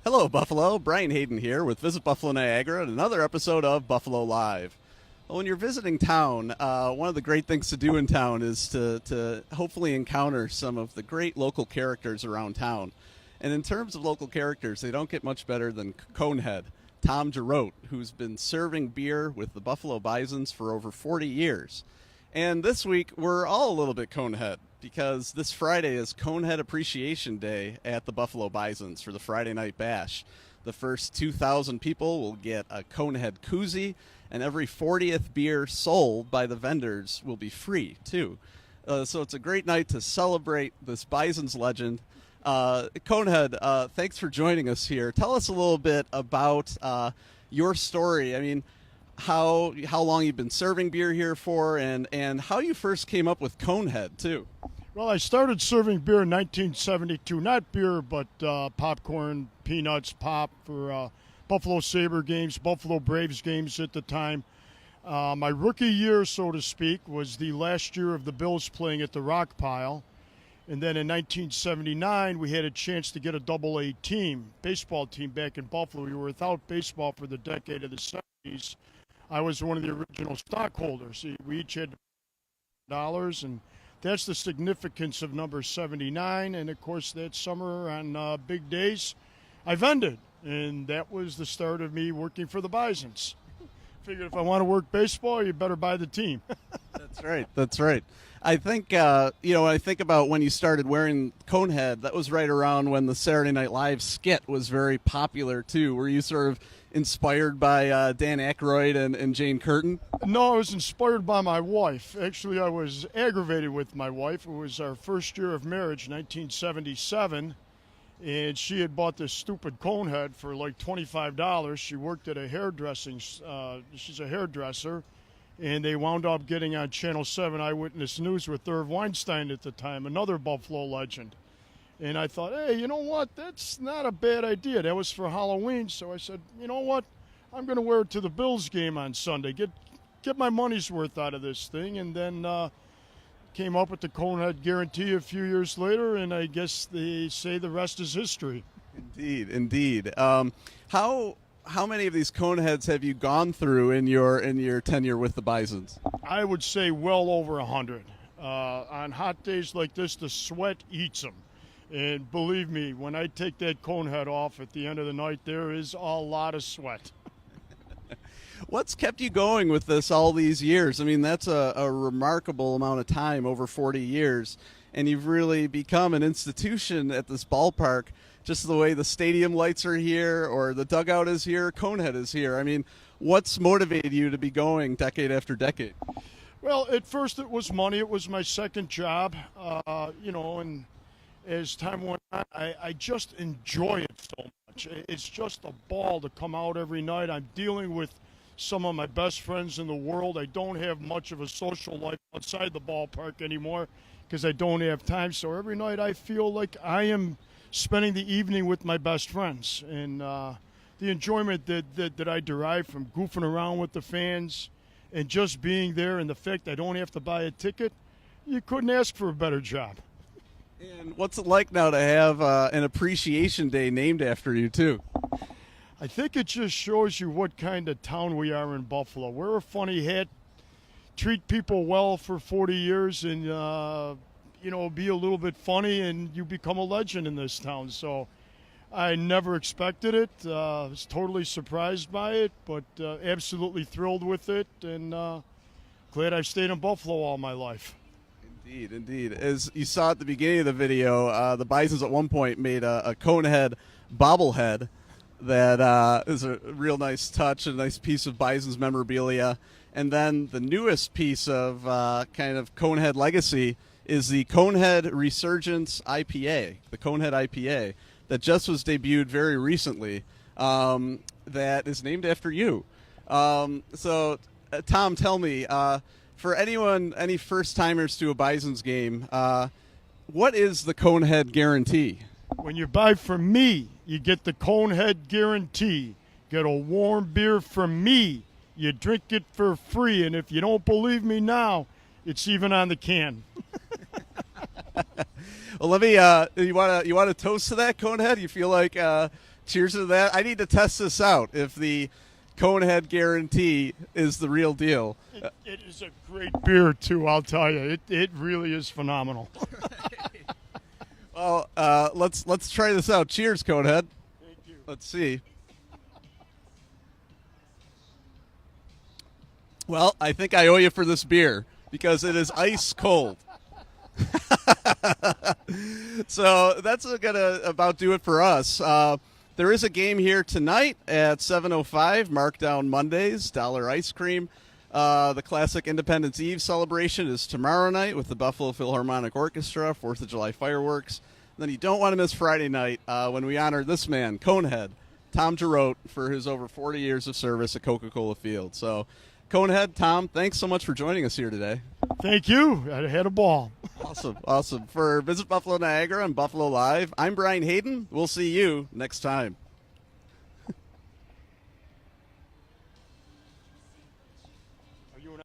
Hello, Buffalo. Brian Hayden here with Visit Buffalo Niagara and another episode of Buffalo Live. Well, when you're visiting town, one of the great things to do in town is to hopefully encounter some of the great local characters around town. And in terms of local characters, they don't get much better than Conehead, Tom Girot, who's been serving beer with the Buffalo Bisons for over 40 years. And this week, we're all a little bit Conehead, because this Friday is Conehead Appreciation Day at the Buffalo Bisons for the Friday Night Bash. The first 2,000 people will get a Conehead koozie, and every 40th beer sold by the vendors will be free, too. So it's a great night to celebrate this Bisons legend. Conehead, thanks for joining us here. Tell us a little bit about your story. I mean, how long you've been serving beer here for, and how you first came up with Conehead, too. Well, I started serving beer in 1972. Not beer, but popcorn, peanuts, pop for Buffalo Sabre games, Buffalo Braves games at the time. My rookie year, so to speak, was the last year of the Bills playing at the Rock Pile. And then in 1979, we had a chance to get a Double-A team, baseball team back in Buffalo. We were without baseball for the decade of the 70s. I was one of the original stockholders. We each had dollars, and that's the significance of number 79. And, of course, that summer on big days, I vended. And that was the start of me working for the Bisons. Figured if I want to work baseball, you better buy the team. That's right. I think, when I think about when you started wearing Conehead, that was right around when the Saturday Night Live skit was very popular, too. Were you sort of inspired by Dan Aykroyd and Jane Curtin? No, I was inspired by my wife. Actually, I was aggravated with my wife. It was our first year of marriage, 1977, and she had bought this stupid Conehead for like $25. She worked at a hairdressing, she's a hairdresser, and they wound up getting on Channel 7 Eyewitness News with Irv Weinstein at the time, another Buffalo legend. And I thought, hey, you know what? That's not a bad idea. That was for Halloween. So I said, you know what? I'm going to wear it to the Bills game on Sunday. Get my money's worth out of this thing. And then came up with the Conehead Guarantee a few years later, and I guess they say the rest is history. Indeed. How many of these Coneheads have you gone through in your tenure with the Bisons? I would say well over 100. On hot days like this, the sweat eats them. And believe me, when I take that Conehead off at the end of the night, there is a lot of sweat. What's kept you going with this all these years? I mean, that's a remarkable amount of time, over 40 years, and you've really become an institution at this ballpark. Just the way the stadium lights are here, or the dugout is here, Conehead is here. I mean, what's motivated you to be going decade after decade? Well, at first it was money. It was my second job, and as time went on, I just enjoy it so much. It's just a ball to come out every night. I'm dealing with some of my best friends in the world. I don't have much of a social life outside the ballpark anymore because I don't have time. So every night I feel like I am spending the evening with my best friends. And the enjoyment that I derive from goofing around with the fans and just being there, and the fact I don't have to buy a ticket, you couldn't ask for a better job. And what's it like now to have an appreciation day named after you, too? I think it just shows you what kind of town we are in Buffalo. We're a funny hat, treat people well for 40 years, and, be a little bit funny, and you become a legend in this town. So I never expected it. I was totally surprised by it, but absolutely thrilled with it, and glad I've stayed in Buffalo all my life. Indeed. As you saw at the beginning of the video, the Bisons at one point made a Conehead bobblehead that is a real nice touch, a nice piece of Bisons memorabilia. And then the newest piece of kind of Conehead Legacy is the Conehead Resurgence IPA, the Conehead IPA, that just was debuted very recently, that is named after you. So, Tom, tell me, for any first-timers to a Bisons game, what is the Conehead Guarantee? When you buy from me, you get the Conehead Guarantee. Get a warm beer from me. You drink it for free. And if you don't believe me now, it's even on the can. Well, let me. You want to toast to that, Conehead? You feel like Cheers to that. I need to test this out if the Conehead Guarantee is the real deal. It is a great beer, too, I'll tell you. It really is phenomenal. Well, let's try this out. Cheers, Conehead. Thank you. Let's see. Well, I think I owe you for this beer because it is ice cold. So that's gonna about do it for us. There is a game here tonight at 7:05. Markdown Mondays, Dollar Ice Cream. The classic Independence Eve celebration is tomorrow night with the Buffalo Philharmonic Orchestra, 4th of July fireworks. And then you don't want to miss Friday night when we honor this man, Conehead, Tom Girot, for his over 40 years of service at Coca-Cola Field. So, Conehead, Tom, thanks so much for joining us here today. Thank you. I had a ball. Awesome. For Visit Buffalo Niagara and Buffalo Live, I'm Brian Hayden. We'll see you next time.